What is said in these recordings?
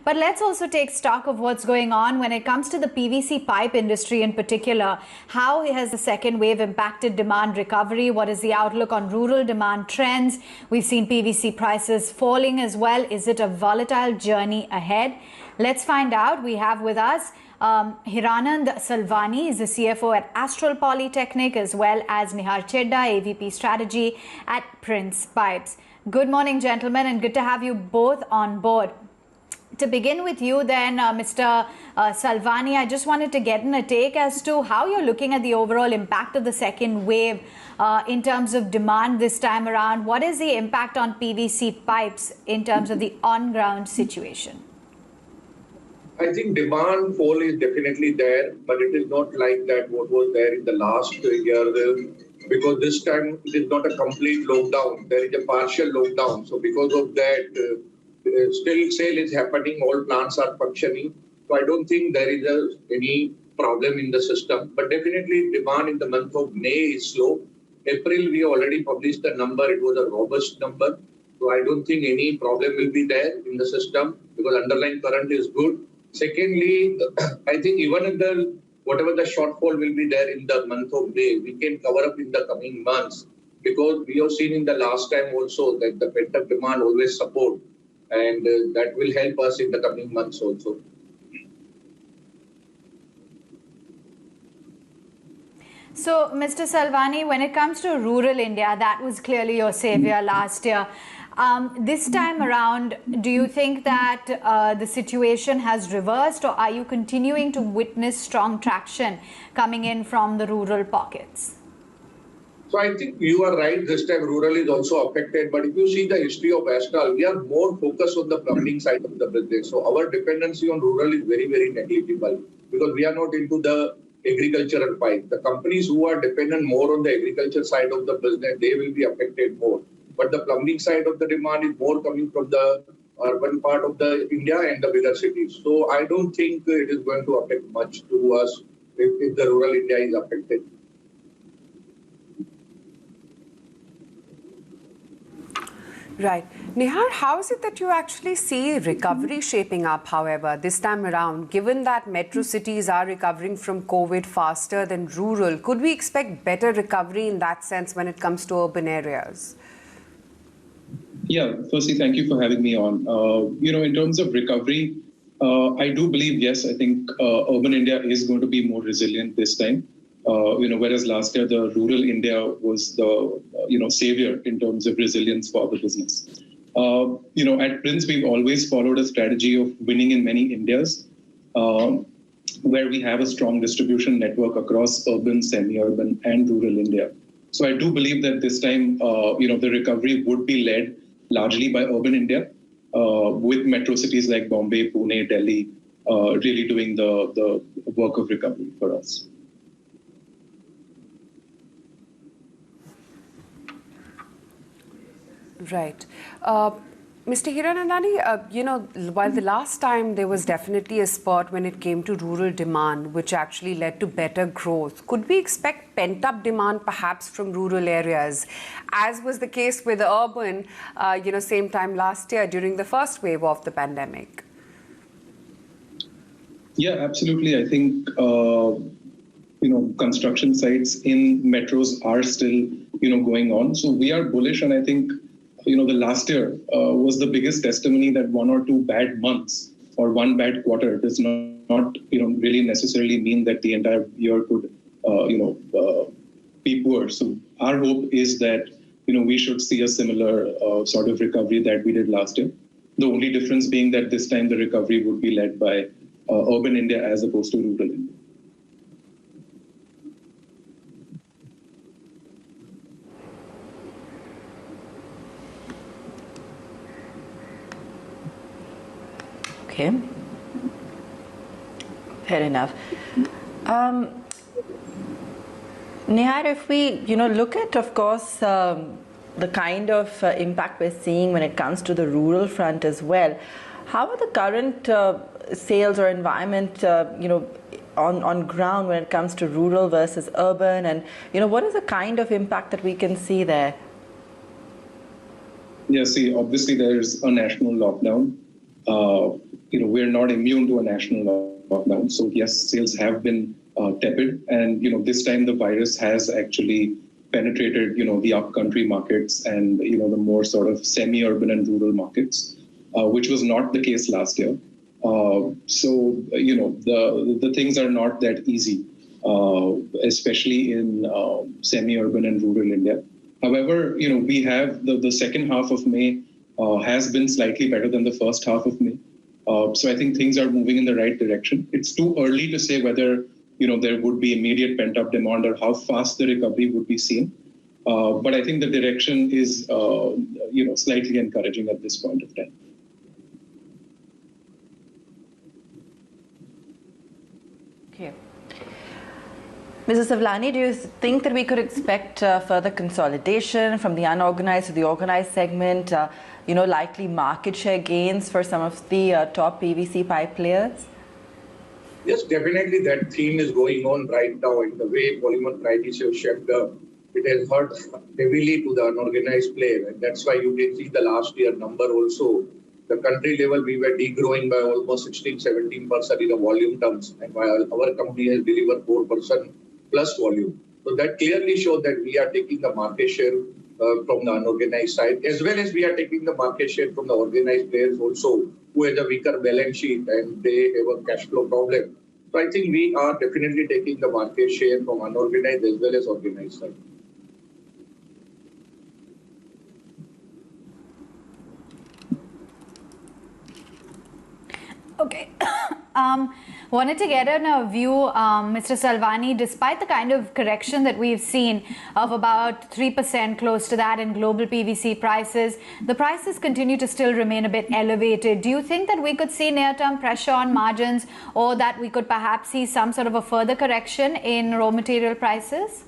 But let's also take stock of what's going on when it comes to the PVC pipe industry in particular. How has the second wave impacted demand recovery? What is the outlook on rural demand trends? We've seen PVC prices falling as well. Is it a volatile journey ahead? Let's find out. We have with us Hiranand Savlani is the CFO at Astra Poly Technik, as well as Nihar Chheda, AVP Strategy at Prince Pipes. Good morning, gentlemen, and good to have you both on board. To begin with you then, Mr. Savlani, I just wanted to get a take as to how you're looking at the overall impact of the second wave in terms of demand this time around. What is the impact on PVC pipes in terms of the on-ground situation? I think demand fall is definitely there, but it is not like that what was there in the last year, because this time it is not a complete lockdown. There is a partial lockdown. So because of that, still sale is happening, all plants are functioning. So I don't think there is any problem in the system. But definitely demand in the month of May is slow. April, we already published the number. It was a robust number. So I don't think any problem will be there in the system because underlying current is good. Secondly, I think even if whatever the shortfall will be there in the month of May, we can cover up in the coming months because we have seen in the last time also that the pent-up demand always support, and that will help us in the coming months also. So, Mr. Savlani, when it comes to rural India, that was clearly your savior last year. This time around, do you think that the situation has reversed, or are you continuing to witness strong traction coming in from the rural pockets? So I think you are right. This time rural is also affected. But if you see the history of Astral, we are more focused on the plumbing side of the business. So our dependency on rural is very, very negligible because we are not into the agricultural pipe. The companies who are dependent more on the agriculture side of the business, they will be affected more. But the plumbing side of the demand is more coming from the urban part of the India and the bigger cities. So I don't think it is going to affect much to us if the rural India is affected. Right. Nihar, how is it that you actually see recovery shaping up, however, this time around? Given that metro cities are recovering from COVID faster than rural, could we expect better recovery in that sense when it comes to urban areas? Yeah, firstly, thank you for having me on. In terms of recovery, I do believe, yes, I think urban India is going to be more resilient this time. Whereas last year, the rural India was the, savior in terms of resilience for the business. At Prince, we've always followed a strategy of winning in many Indias, where we have a strong distribution network across urban, semi-urban, and rural India. So I do believe that this time, the recovery would be led largely by urban India, with metro cities like Bombay, Pune, Delhi, really doing the work of recovery for us. Right. Mr. Hiranandani, while the last time there was definitely a spot when it came to rural demand, which actually led to better growth, could we expect pent-up demand perhaps from rural areas, as was the case with the urban, same time last year during the first wave of the pandemic? Yeah, absolutely. I think, construction sites in metros are still, going on. So we are bullish, and I think the last year was the biggest testimony that one or two bad months or one bad quarter does not really necessarily mean that the entire year could, be poor. So our hope is that, we should see a similar sort of recovery that we did last year. The only difference being that this time the recovery would be led by urban India as opposed to rural India. Okay, fair enough. Nihar, if we, look at, of course, the kind of impact we're seeing when it comes to the rural front as well, how are the current sales or environment, on ground when it comes to rural versus urban, and, what is the kind of impact that we can see there? Yeah, see, obviously there's a national lockdown. we're not immune to a national lockdown. So yes, sales have been tepid, and this time the virus has actually penetrated the upcountry markets and the more sort of semi-urban and rural markets, which was not the case last year. So the things are not that easy, especially in semi-urban and rural India. However, we have the second half of May has been slightly better than the first half of May. So I think things are moving in the right direction. It's too early to say whether there would be immediate pent-up demand or how fast the recovery would be seen. But I think the direction is slightly encouraging at this point of time. Okay. Mr. Savlani, do you think that we could expect further consolidation from the unorganized to the organized segment, likely market share gains for some of the top PVC pipe players? Yes, definitely that theme is going on right now. In the way polymer prices have shifted up, it has hurt heavily to the unorganized player. And that's why you can see the last year number also. The country level, we were degrowing by almost 16-17% in the volume terms. And while our company has delivered 4% plus volume. So that clearly shows that we are taking the market share from the unorganized side, as well as we are taking the market share from the organized players also, who has a weaker balance sheet and they have a cash flow problem. So I think we are definitely taking the market share from unorganized as well as organized side. Okay. Wanted to get a view, Mr. Savlani, despite the kind of correction that we've seen of about 3% close to that in global PVC prices, the prices continue to still remain a bit elevated. Do you think that we could see near-term pressure on margins, or that we could perhaps see some sort of a further correction in raw material prices?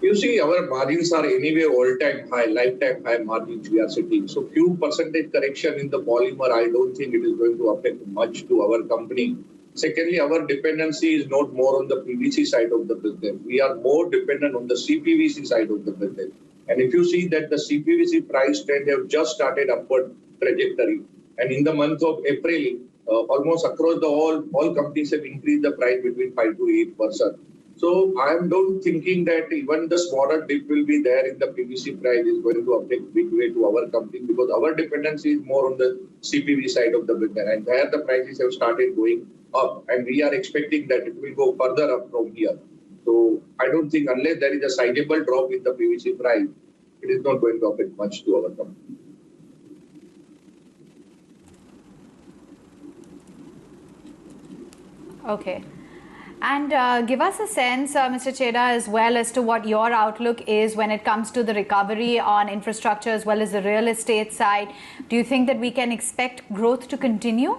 You see, our margins are anyway all-time high, lifetime high margins we are sitting. So few percentage correction in the polymer, I don't think it is going to affect much to our company. Secondly, our dependency is not more on the PVC side of the business. We are more dependent on the CPVC side of the business. And if you see that the CPVC price trend have just started upward trajectory. And in the month of April, almost across the all companies have increased the price between 5 to 8%. So I am not thinking that even the smaller dip will be there in the PVC price is going to affect big way to our company, because our dependency is more on the CPV side of the business, and there the prices have started going up, and we are expecting that it will go further up from here. So I don't think, unless there is a sizable drop in the PVC price, it is not going to affect much to our company. Okay. And give us a sense, Mr. Chheda, as well, as to what your outlook is when it comes to the recovery on infrastructure as well as the real estate side. Do you think that we can expect growth to continue?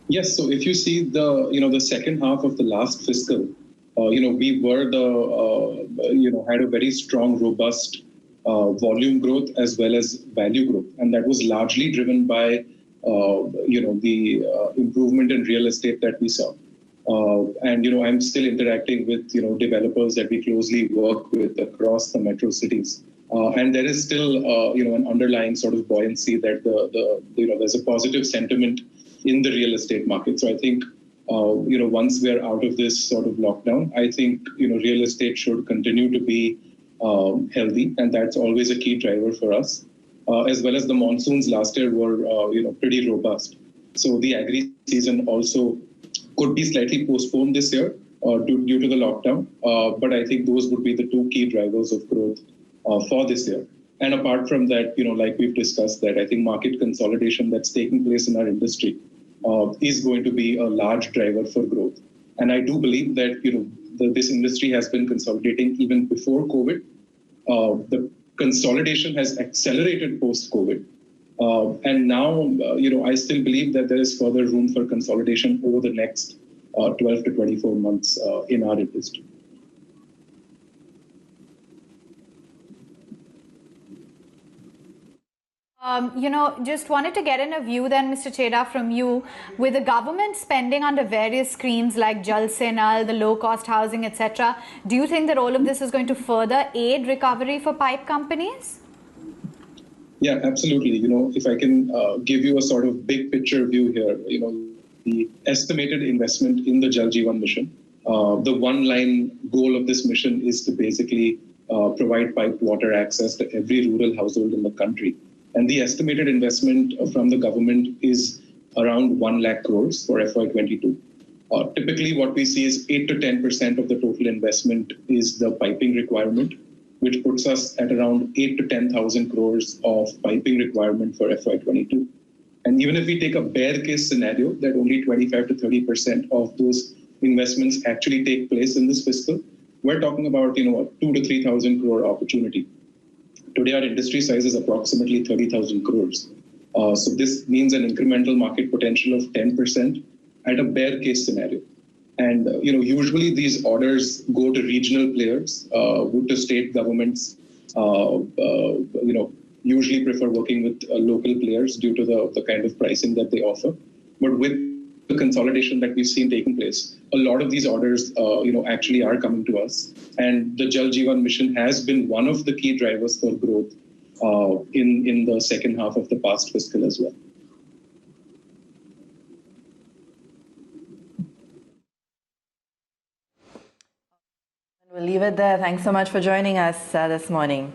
Yes. So if you see the second half of the last fiscal, we were had a very strong, robust volume growth as well as value growth, and that was largely driven by the improvement in real estate that we saw. And I'm still interacting with developers that we closely work with across the metro cities, and there is still an underlying sort of buoyancy that there's a positive sentiment in the real estate market. So I think once we are out of this sort of lockdown, I think real estate should continue to be healthy, and that's always a key driver for us. As well as the monsoons last year were pretty robust. So the agri season also could be slightly postponed this year due to the lockdown. But I think those would be the two key drivers of growth for this year. And apart from that, like we've discussed, that I think market consolidation that's taking place in our industry is going to be a large driver for growth. And I do believe that this industry has been consolidating even before COVID. The consolidation has accelerated post-COVID. And now, I still believe that there is further room for consolidation over the next 12 to 24 months in our industry. Just wanted to get in a view then, Mr. Chheda, from you. With the government spending under various schemes like Jal Senal, the low-cost housing, etc., do you think that all of this is going to further aid recovery for pipe companies? Yeah, absolutely. If I can give you a sort of big picture view here, the estimated investment in the Jal Jeevan mission, the one-line goal of this mission is to basically provide piped water access to every rural household in the country. And the estimated investment from the government is around 1 lakh crores for FY22. Typically, what we see is 8 to 10% of the total investment is the piping requirement, which puts us at around 8 to 10,000 crores of piping requirement for FY22. And even if we take a bear case scenario that only 25 to 30% of those investments actually take place in this fiscal, we're talking about a 2 to 3,000 crore opportunity. Today, our industry size is approximately 30,000 crores. So this means an incremental market potential of 10% at a bear case scenario. And usually these orders go to regional players, to state governments. Usually prefer working with local players due to the kind of pricing that they offer. But with the consolidation that we've seen taking place, a lot of these orders, actually are coming to us. And the Jal Jeevan mission has been one of the key drivers for growth in the second half of the past fiscal as well. We'll leave it there. Thanks so much for joining us this morning.